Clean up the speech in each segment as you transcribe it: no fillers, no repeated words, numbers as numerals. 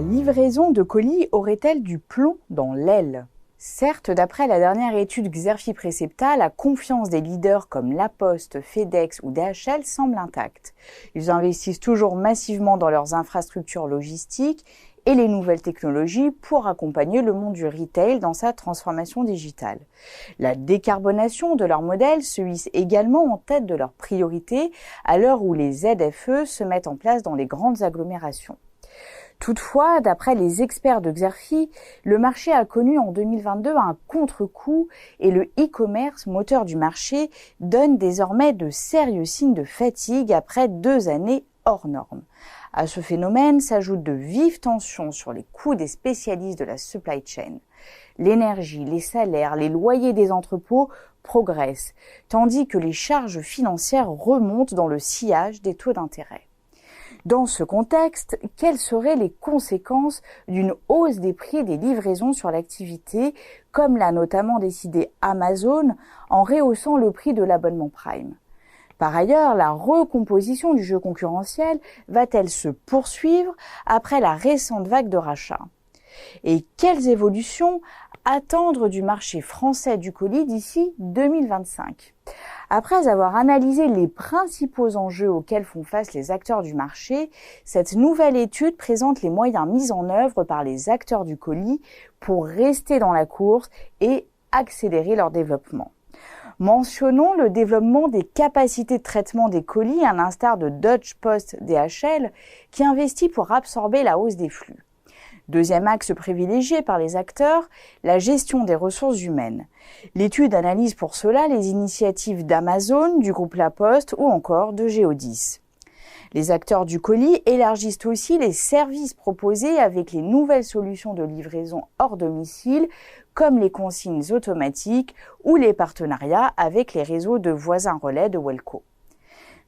La livraison de colis aurait-elle du plomb dans l'aile? Certes, d'après la dernière étude Xerfi-Precepta, la confiance des leaders comme La Poste, FedEx ou DHL semble intacte. Ils investissent toujours massivement dans leurs infrastructures logistiques et les nouvelles technologies pour accompagner le monde du retail dans sa transformation digitale. La décarbonation de leur modèle se hisse également en tête de leurs priorités à l'heure où les ZFE se mettent en place dans les grandes agglomérations. Toutefois, d'après les experts de Xerfi, le marché a connu en 2022 un contre-coup et le e-commerce, moteur du marché, donne désormais de sérieux signes de fatigue après 2 années hors normes. À ce phénomène s'ajoutent de vives tensions sur les coûts des spécialistes de la supply chain. L'énergie, les salaires, les loyers des entrepôts progressent, tandis que les charges financières remontent dans le sillage des taux d'intérêt. Dans ce contexte, quelles seraient les conséquences d'une hausse des prix des livraisons sur l'activité, comme l'a notamment décidé Amazon en rehaussant le prix de l'abonnement Prime? Par ailleurs, la recomposition du jeu concurrentiel va-t-elle se poursuivre après la récente vague de rachats? Et quelles évolutions attendre du marché français du colis d'ici 2025? Après avoir analysé les principaux enjeux auxquels font face les acteurs du marché, cette nouvelle étude présente les moyens mis en œuvre par les acteurs du colis pour rester dans la course et accélérer leur développement. Mentionnons le développement des capacités de traitement des colis à l'instar de Deutsche Post DHL qui investit pour absorber la hausse des flux. Deuxième axe privilégié par les acteurs, la gestion des ressources humaines. L'étude analyse pour cela les initiatives d'Amazon, du groupe La Poste ou encore de Géodis. Les acteurs du colis élargissent aussi les services proposés avec les nouvelles solutions de livraison hors domicile, comme les consignes automatiques ou les partenariats avec les réseaux de voisins relais de Welco.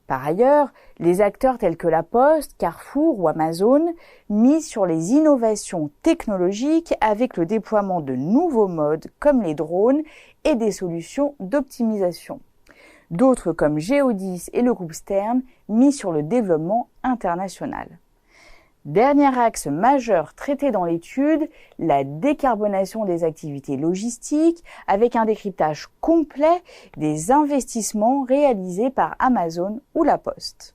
Par ailleurs, les acteurs tels que La Poste, Carrefour ou Amazon misent sur les innovations technologiques avec le déploiement de nouveaux modes comme les drones et des solutions d'optimisation. D'autres comme Géodis et le groupe Stern misent sur le développement international. Dernier axe majeur traité dans l'étude, la décarbonation des activités logistiques avec un décryptage complet des investissements réalisés par Amazon ou La Poste.